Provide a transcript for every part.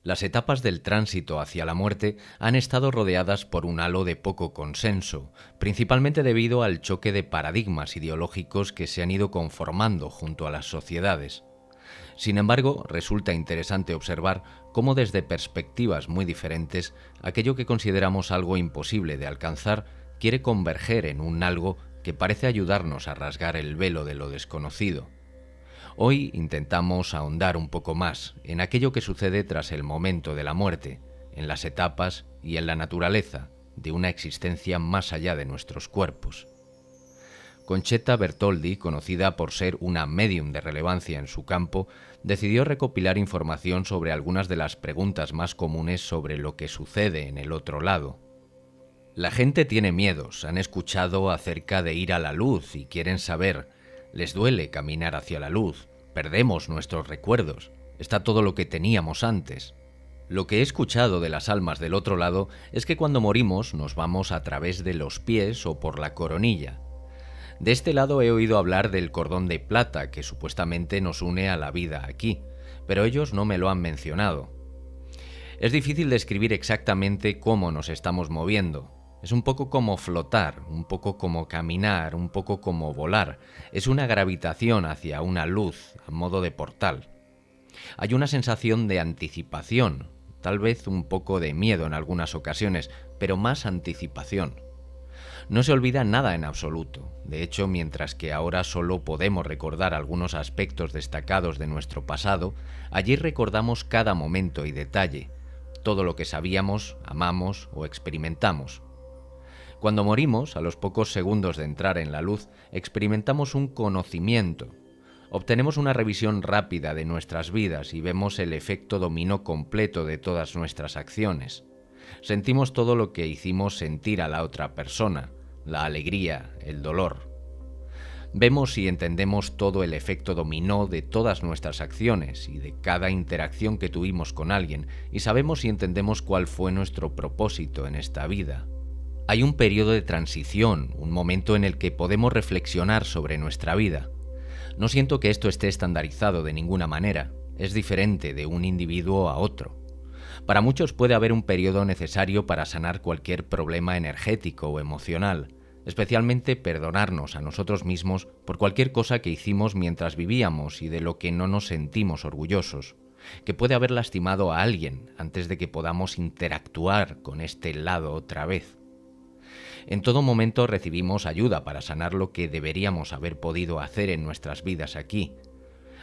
Las etapas del tránsito hacia la muerte han estado rodeadas por un halo de poco consenso, principalmente debido al choque de paradigmas ideológicos que se han ido conformando junto a las sociedades. Sin embargo, resulta interesante observar cómo desde perspectivas muy diferentes, aquello que consideramos algo imposible de alcanzar quiere converger en un algo que parece ayudarnos a rasgar el velo de lo desconocido. Hoy intentamos ahondar un poco más en aquello que sucede tras el momento de la muerte, en las etapas y en la naturaleza de una existencia más allá de nuestros cuerpos. Concetta Bertoldi, conocida por ser una médium de relevancia en su campo, decidió recopilar información sobre algunas de las preguntas más comunes sobre lo que sucede en el otro lado. La gente tiene miedos, han escuchado acerca de ir a la luz y quieren saber. Les duele caminar hacia la luz, perdemos nuestros recuerdos, está todo lo que teníamos antes. Lo que he escuchado de las almas del otro lado es que cuando morimos nos vamos a través de los pies o por la coronilla. De este lado he oído hablar del cordón de plata que supuestamente nos une a la vida aquí, pero ellos no me lo han mencionado. Es difícil describir exactamente cómo nos estamos moviendo. Es un poco como flotar, un poco como caminar, un poco como volar. Es una gravitación hacia una luz, a modo de portal. Hay una sensación de anticipación, tal vez un poco de miedo en algunas ocasiones, pero más anticipación. No se olvida nada en absoluto. De hecho, mientras que ahora solo podemos recordar algunos aspectos destacados de nuestro pasado, allí recordamos cada momento y detalle, todo lo que sabíamos, amamos o experimentamos. Cuando morimos, a los pocos segundos de entrar en la luz, experimentamos un conocimiento. Obtenemos una revisión rápida de nuestras vidas y vemos el efecto dominó completo de todas nuestras acciones. Sentimos todo lo que hicimos sentir a la otra persona, la alegría, el dolor. Vemos y entendemos todo el efecto dominó de todas nuestras acciones y de cada interacción que tuvimos con alguien, y sabemos y entendemos cuál fue nuestro propósito en esta vida. Hay un periodo de transición, un momento en el que podemos reflexionar sobre nuestra vida. No siento que esto esté estandarizado de ninguna manera, es diferente de un individuo a otro. Para muchos puede haber un periodo necesario para sanar cualquier problema energético o emocional, especialmente perdonarnos a nosotros mismos por cualquier cosa que hicimos mientras vivíamos y de lo que no nos sentimos orgullosos, que puede haber lastimado a alguien antes de que podamos interactuar con este lado otra vez. En todo momento recibimos ayuda para sanar lo que deberíamos haber podido hacer en nuestras vidas aquí.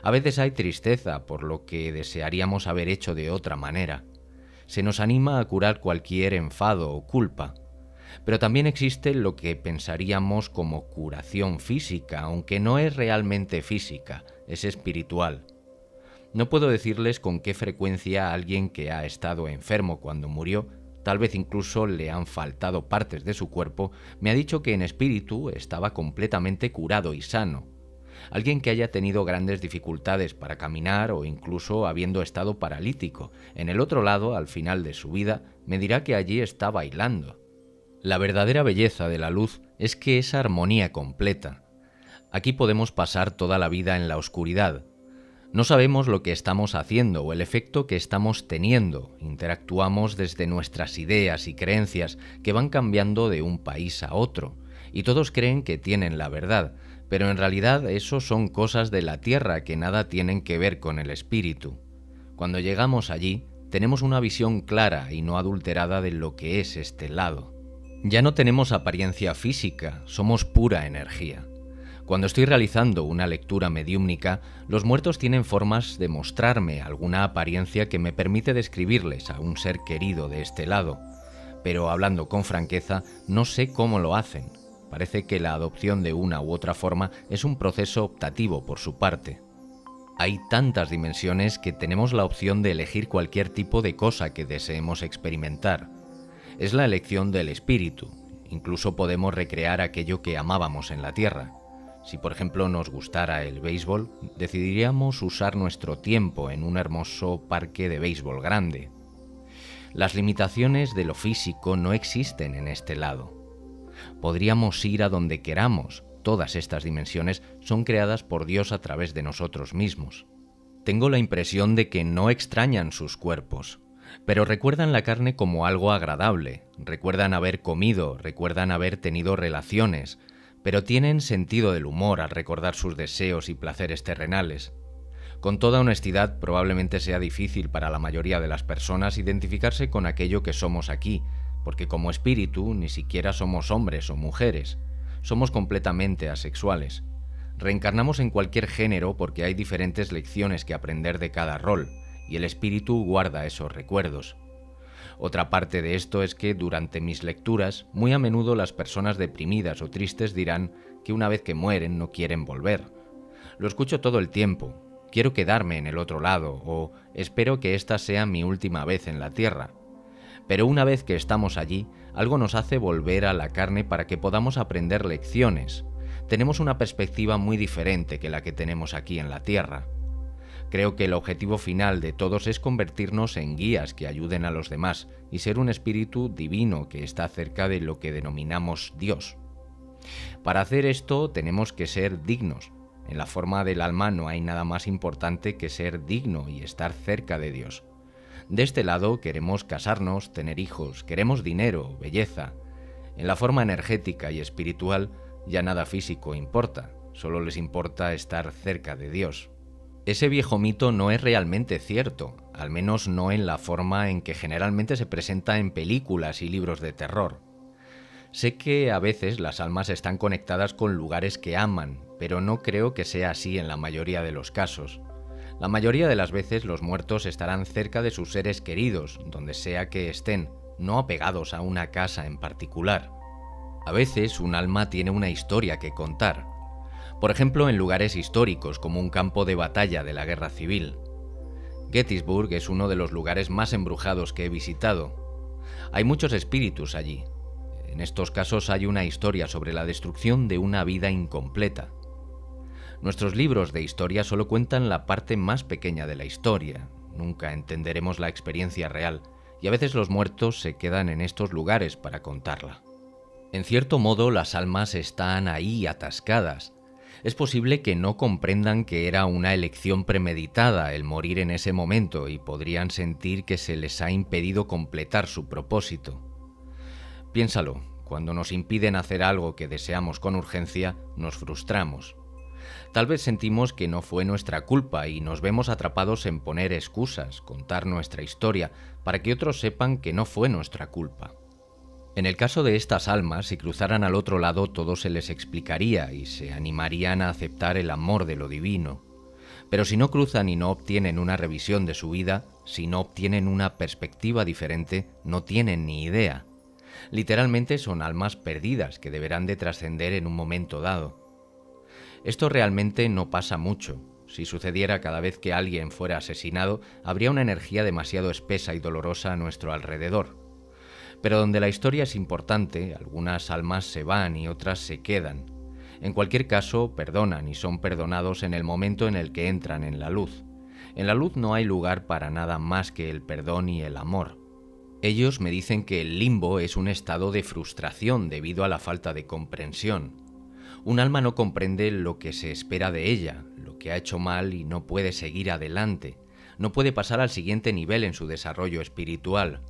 A veces hay tristeza por lo que desearíamos haber hecho de otra manera. Se nos anima a curar cualquier enfado o culpa. Pero también existe lo que pensaríamos como curación física, aunque no es realmente física, es espiritual. No puedo decirles con qué frecuencia alguien que ha estado enfermo cuando murió, tal vez incluso le han faltado partes de su cuerpo, me ha dicho que en espíritu estaba completamente curado y sano. Alguien que haya tenido grandes dificultades para caminar o incluso habiendo estado paralítico, en el otro lado, al final de su vida, me dirá que allí está bailando. La verdadera belleza de la luz es que es armonía completa. Aquí podemos pasar toda la vida en la oscuridad. No sabemos lo que estamos haciendo o el efecto que estamos teniendo. Interactuamos desde nuestras ideas y creencias que van cambiando de un país a otro. Y todos creen que tienen la verdad, pero en realidad eso son cosas de la tierra que nada tienen que ver con el espíritu. Cuando llegamos allí, tenemos una visión clara y no adulterada de lo que es este lado. Ya no tenemos apariencia física, somos pura energía. Cuando estoy realizando una lectura mediúmnica, los muertos tienen formas de mostrarme alguna apariencia que me permite describirles a un ser querido de este lado, pero hablando con franqueza, no sé cómo lo hacen. Parece que la adopción de una u otra forma es un proceso optativo por su parte. Hay tantas dimensiones que tenemos la opción de elegir cualquier tipo de cosa que deseemos experimentar. Es la elección del espíritu. Incluso podemos recrear aquello que amábamos en la tierra. Si por ejemplo nos gustara el béisbol, decidiríamos usar nuestro tiempo en un hermoso parque de béisbol grande. Las limitaciones de lo físico no existen en este lado. Podríamos ir a donde queramos. Todas estas dimensiones son creadas por Dios a través de nosotros mismos. Tengo la impresión de que no extrañan sus cuerpos. pero recuerdan la carne como algo agradable, recuerdan haber comido, recuerdan haber tenido relaciones, pero tienen sentido del humor al recordar sus deseos y placeres terrenales. Con toda honestidad, probablemente sea difícil para la mayoría de las personas identificarse con aquello que somos aquí, porque como espíritu ni siquiera somos hombres o mujeres, somos completamente asexuales. Reencarnamos en cualquier género porque hay diferentes lecciones que aprender de cada rol, y el espíritu guarda esos recuerdos. Otra parte de esto es que durante mis lecturas, muy a menudo las personas deprimidas o tristes dirán que una vez que mueren no quieren volver. Lo escucho todo el tiempo. Quiero quedarme en el otro lado o espero que esta sea mi última vez en la Tierra. Pero una vez que estamos allí, algo nos hace volver a la carne para que podamos aprender lecciones. Tenemos una perspectiva muy diferente que la que tenemos aquí en la Tierra. Creo que el objetivo final de todos es convertirnos en guías que ayuden a los demás y ser un espíritu divino que está cerca de lo que denominamos Dios. Para hacer esto tenemos que ser dignos. En la forma del alma no hay nada más importante que ser digno y estar cerca de Dios. De este lado queremos casarnos, tener hijos, queremos dinero, belleza. En la forma energética y espiritual ya nada físico importa, solo les importa estar cerca de Dios. Ese viejo mito no es realmente cierto, al menos no en la forma en que generalmente se presenta en películas y libros de terror. Sé que a veces las almas están conectadas con lugares que aman, pero no creo que sea así en la mayoría de los casos. La mayoría de las veces los muertos estarán cerca de sus seres queridos, donde sea que estén, no apegados a una casa en particular. A veces un alma tiene una historia que contar. Por ejemplo, en lugares históricos como un campo de batalla de la Guerra Civil. Gettysburg es uno de los lugares más embrujados que he visitado. Hay muchos espíritus allí. En estos casos hay una historia sobre la destrucción de una vida incompleta. Nuestros libros de historia solo cuentan la parte más pequeña de la historia. Nunca entenderemos la experiencia real, y a veces los muertos se quedan en estos lugares para contarla. En cierto modo, las almas están ahí atascadas. Es posible que no comprendan que era una elección premeditada el morir en ese momento y podrían sentir que se les ha impedido completar su propósito. Piénsalo, cuando nos impiden hacer algo que deseamos con urgencia, nos frustramos. Tal vez sentimos que no fue nuestra culpa y nos vemos atrapados en poner excusas, contar nuestra historia, para que otros sepan que no fue nuestra culpa. En el caso de estas almas, si cruzaran al otro lado, todo se les explicaría y se animarían a aceptar el amor de lo divino. Pero si no cruzan y no obtienen una revisión de su vida, si no obtienen una perspectiva diferente, no tienen ni idea. Literalmente son almas perdidas que deberán de trascender en un momento dado. Esto realmente no pasa mucho. Si sucediera cada vez que alguien fuera asesinado, habría una energía demasiado espesa y dolorosa a nuestro alrededor. Pero donde la historia es importante, algunas almas se van y otras se quedan. En cualquier caso, perdonan y son perdonados en el momento en el que entran en la luz. En la luz no hay lugar para nada más que el perdón y el amor. Ellos me dicen que el limbo es un estado de frustración debido a la falta de comprensión. Un alma no comprende lo que se espera de ella, lo que ha hecho mal y no puede seguir adelante. No puede pasar al siguiente nivel en su desarrollo espiritual.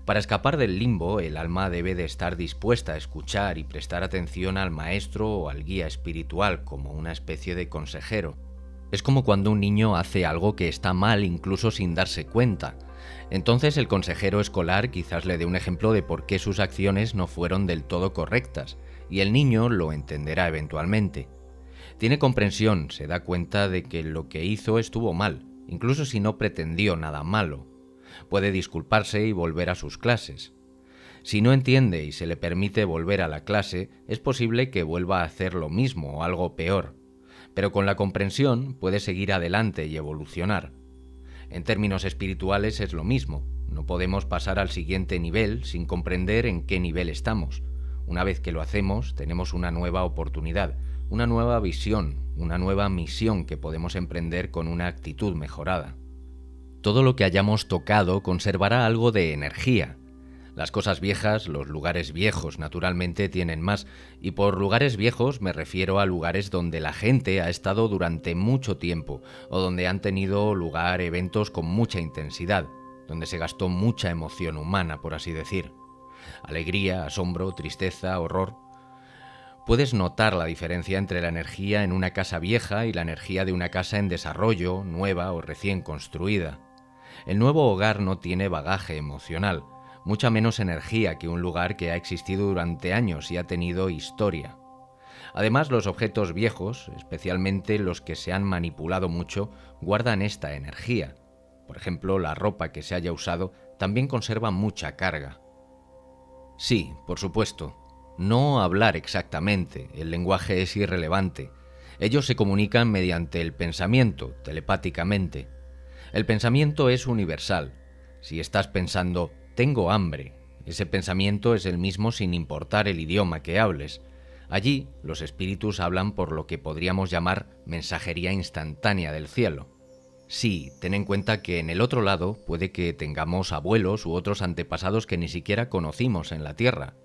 Para escapar del limbo, el alma debe de estar dispuesta a escuchar y prestar atención al maestro o al guía espiritual como una especie de consejero. Es como cuando un niño hace algo que está mal incluso sin darse cuenta. Entonces el consejero escolar quizás le dé un ejemplo de por qué sus acciones no fueron del todo correctas, y el niño lo entenderá eventualmente. Tiene comprensión, se da cuenta de que lo que hizo estuvo mal, incluso si no pretendió nada malo. Puede disculparse y volver a sus clases. Si no entiende y se le permite volver a la clase, es posible que vuelva a hacer lo mismo o algo peor. Pero con la comprensión puede seguir adelante y evolucionar. En términos espirituales es lo mismo. No podemos pasar al siguiente nivel sin comprender en qué nivel estamos. Una vez que lo hacemos, tenemos una nueva oportunidad, una nueva visión, una nueva misión que podemos emprender con una actitud mejorada. Todo lo que hayamos tocado conservará algo de energía. Las cosas viejas, los lugares viejos, naturalmente tienen más, y por lugares viejos me refiero a lugares donde la gente ha estado durante mucho tiempo, o donde han tenido lugar eventos con mucha intensidad. donde se gastó mucha emoción humana, por así decir. Alegría, asombro, tristeza, horror. Puedes notar la diferencia entre la energía en una casa vieja y la energía de una casa en desarrollo, nueva o recién construida. El nuevo hogar no tiene bagaje emocional, mucha menos energía que un lugar que ha existido durante años y ha tenido historia. Además, los objetos viejos, especialmente los que se han manipulado mucho, guardan esta energía. Por ejemplo, la ropa que se haya usado también conserva mucha carga. Sí, por supuesto, no hablar exactamente, el lenguaje es irrelevante. Ellos se comunican mediante el pensamiento, telepáticamente. El pensamiento es universal. Si estás pensando, tengo hambre, ese pensamiento es el mismo sin importar el idioma que hables. Allí, los espíritus hablan por lo que podríamos llamar mensajería instantánea del cielo. Sí, ten en cuenta que en el otro lado puede que tengamos abuelos u otros antepasados que ni siquiera conocimos en la Tierra,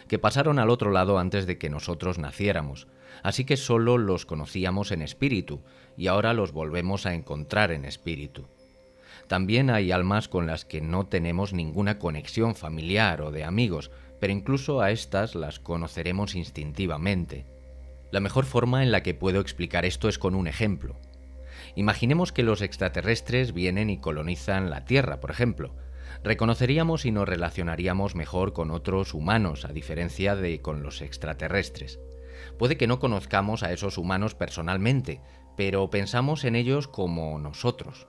que pasaron al otro lado antes de que nosotros naciéramos, así que solo los conocíamos en espíritu y ahora los volvemos a encontrar en espíritu. También hay almas con las que no tenemos ninguna conexión familiar o de amigos, pero incluso a estas las conoceremos instintivamente. La mejor forma en la que puedo explicar esto es con un ejemplo. Imaginemos que los extraterrestres vienen y colonizan la Tierra, por ejemplo. Reconoceríamos y nos relacionaríamos mejor con otros humanos, a diferencia de con los extraterrestres. Puede que no conozcamos a esos humanos personalmente, pero pensamos en ellos como nosotros.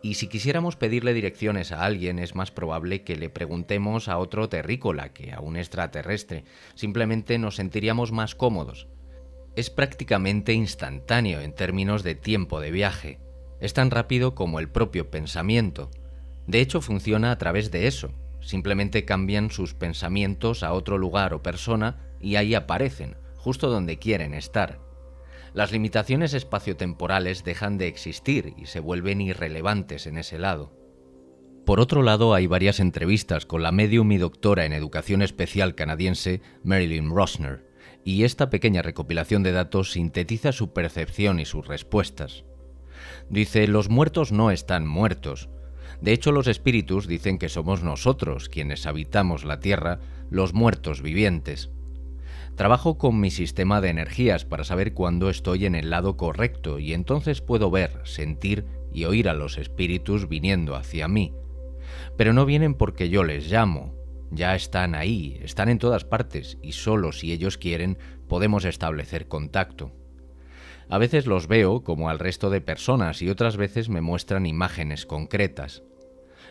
Y si quisiéramos pedirle direcciones a alguien, es más probable que le preguntemos a otro terrícola que a un extraterrestre. Simplemente nos sentiríamos más cómodos. Es prácticamente instantáneo en términos de tiempo de viaje. Es tan rápido como el propio pensamiento. De hecho, funciona a través de eso. Simplemente cambian sus pensamientos a otro lugar o persona y ahí aparecen, justo donde quieren estar. Las limitaciones espaciotemporales dejan de existir y se vuelven irrelevantes en ese lado. Por otro lado, hay varias entrevistas con la médium y doctora en educación especial canadiense Marilyn Rosner, y esta pequeña recopilación de datos sintetiza su percepción y sus respuestas. Dice, los muertos no están muertos. De hecho, los espíritus dicen que somos nosotros, quienes habitamos la Tierra, los muertos vivientes. Trabajo con mi sistema de energías para saber cuándo estoy en el lado correcto y entonces puedo ver, sentir y oír a los espíritus viniendo hacia mí. Pero no vienen porque yo les llamo. Ya están ahí, están en todas partes y solo si ellos quieren podemos establecer contacto. A veces los veo como al resto de personas y otras veces me muestran imágenes concretas.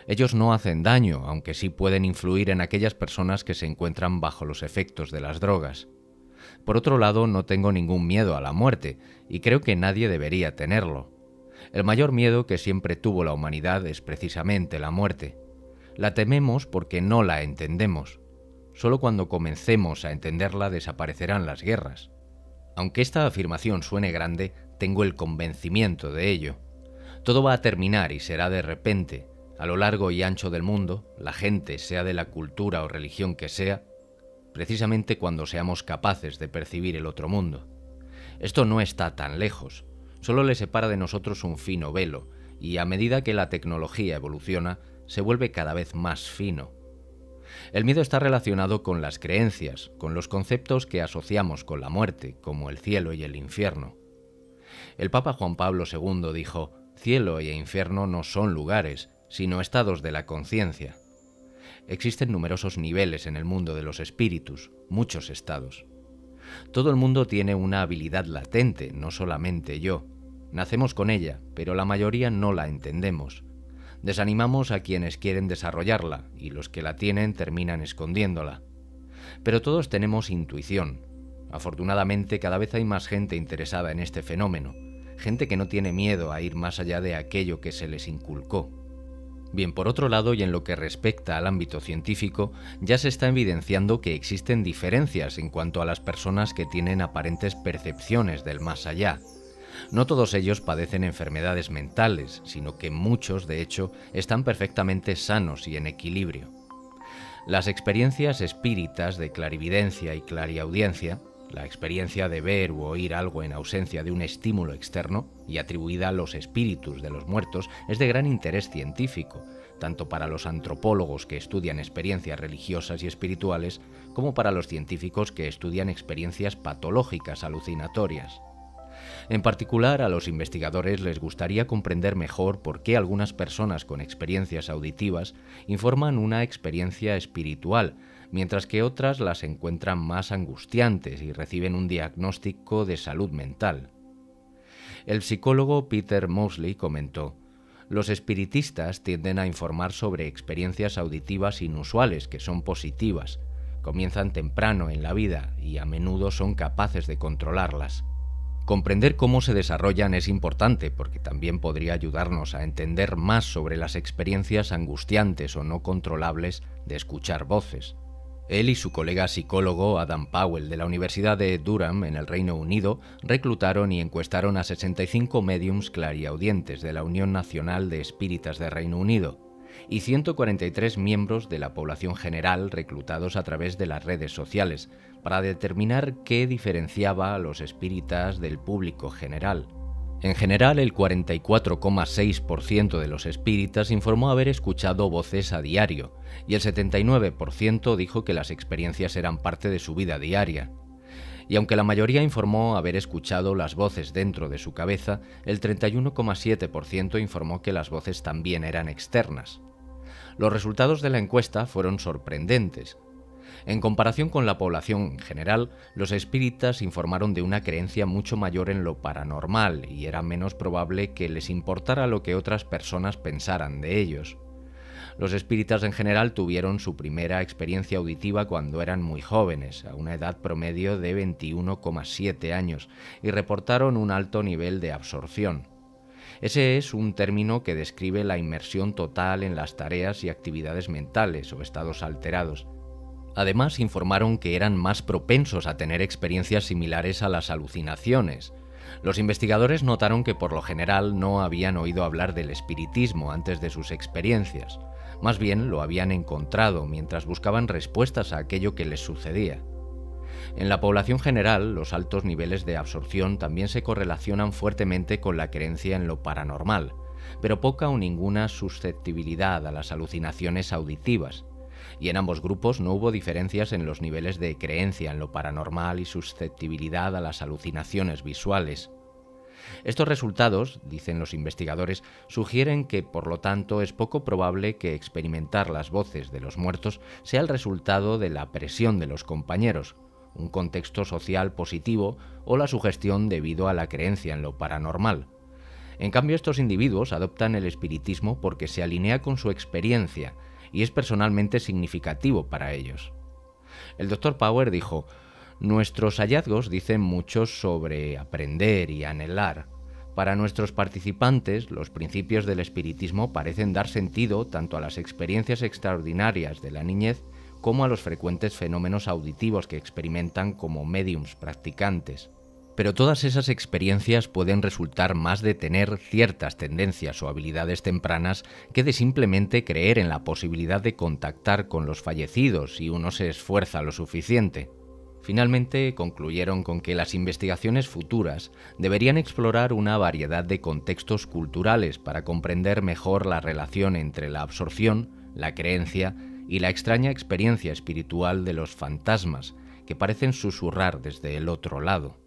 Ellos no hacen daño, aunque sí pueden influir en aquellas personas que se encuentran bajo los efectos de las drogas. Por otro lado, no tengo ningún miedo a la muerte, y creo que nadie debería tenerlo. El mayor miedo que siempre tuvo la humanidad es precisamente la muerte. La tememos porque no la entendemos. Solo cuando comencemos a entenderla desaparecerán las guerras. Aunque esta afirmación suene grande, tengo el convencimiento de ello. Todo va a terminar y será de repente. A lo largo y ancho del mundo, la gente, sea de la cultura o religión que sea, precisamente cuando seamos capaces de percibir el otro mundo. Esto no está tan lejos, solo le separa de nosotros un fino velo, y a medida que la tecnología evoluciona, se vuelve cada vez más fino. El miedo está relacionado con las creencias, con los conceptos que asociamos con la muerte, como el cielo y el infierno. El Papa Juan Pablo II dijo, cielo e infierno no son lugares, sino estados de la conciencia. Existen numerosos niveles en el mundo de los espíritus, muchos estados. Todo el mundo tiene una habilidad latente, no solamente yo. Nacemos con ella, pero la mayoría no la entendemos. Desanimamos a quienes quieren desarrollarla, y los que la tienen terminan escondiéndola. Pero todos tenemos intuición. Afortunadamente, cada vez hay más gente interesada en este fenómeno, gente que no tiene miedo a ir más allá de aquello que se les inculcó. Bien, por otro lado, y en lo que respecta al ámbito científico, ya se está evidenciando que existen diferencias en cuanto a las personas que tienen aparentes percepciones del más allá. No todos ellos padecen enfermedades mentales, sino que muchos, de hecho, están perfectamente sanos y en equilibrio. Las experiencias espíritas de clarividencia y clariaudiencia, la experiencia de ver u oír algo en ausencia de un estímulo externo y atribuida a los espíritus de los muertos, es de gran interés científico, tanto para los antropólogos que estudian experiencias religiosas y espirituales, como para los científicos que estudian experiencias patológicas alucinatorias. En particular, a los investigadores les gustaría comprender mejor por qué algunas personas con experiencias auditivas informan una experiencia espiritual, mientras que otras las encuentran más angustiantes y reciben un diagnóstico de salud mental. El psicólogo Peter Mosley comentó: los espiritistas tienden a informar sobre experiencias auditivas inusuales que son positivas, comienzan temprano en la vida y a menudo son capaces de controlarlas. Comprender cómo se desarrollan es importante porque también podría ayudarnos a entender más sobre las experiencias angustiantes o no controlables de escuchar voces. Él y su colega psicólogo Adam Powell de la Universidad de Durham en el Reino Unido reclutaron y encuestaron a 65 médiums clariaudientes de la Unión Nacional de Espíritas de Reino Unido y 143 miembros de la población general reclutados a través de las redes sociales para determinar qué diferenciaba a los espíritas del público general. En general, el 44,6% de los espíritas informó haber escuchado voces a diario y el 79% dijo que las experiencias eran parte de su vida diaria. Y aunque la mayoría informó haber escuchado las voces dentro de su cabeza, el 31,7% informó que las voces también eran externas. Los resultados de la encuesta fueron sorprendentes. En comparación con la población en general, los espíritas informaron de una creencia mucho mayor en lo paranormal y era menos probable que les importara lo que otras personas pensaran de ellos. Los espíritas en general tuvieron su primera experiencia auditiva cuando eran muy jóvenes, a una edad promedio de 21,7 años, y reportaron un alto nivel de absorción. Ese es un término que describe la inmersión total en las tareas y actividades mentales o estados alterados. Además, informaron que eran más propensos a tener experiencias similares a las alucinaciones. Los investigadores notaron que por lo general no habían oído hablar del espiritismo antes de sus experiencias. Más bien lo habían encontrado mientras buscaban respuestas a aquello que les sucedía. En la población general, los altos niveles de absorción también se correlacionan fuertemente con la creencia en lo paranormal, pero poca o ninguna susceptibilidad a las alucinaciones auditivas. Y en ambos grupos no hubo diferencias en los niveles de creencia en lo paranormal y susceptibilidad a las alucinaciones visuales. Estos resultados, dicen los investigadores, sugieren que, por lo tanto, es poco probable que experimentar las voces de los muertos sea el resultado de la presión de los compañeros, un contexto social positivo o la sugestión debido a la creencia en lo paranormal. En cambio, estos individuos adoptan el espiritismo porque se alinea con su experiencia y es personalmente significativo para ellos. El Dr. Power dijo: nuestros hallazgos dicen mucho sobre aprender y anhelar. Para nuestros participantes, los principios del espiritismo parecen dar sentido tanto a las experiencias extraordinarias de la niñez como a los frecuentes fenómenos auditivos que experimentan como médiums practicantes. Pero todas esas experiencias pueden resultar más de tener ciertas tendencias o habilidades tempranas que de simplemente creer en la posibilidad de contactar con los fallecidos si uno se esfuerza lo suficiente. Finalmente, concluyeron con que las investigaciones futuras deberían explorar una variedad de contextos culturales para comprender mejor la relación entre la absorción, la creencia y la extraña experiencia espiritual de los fantasmas que parecen susurrar desde el otro lado.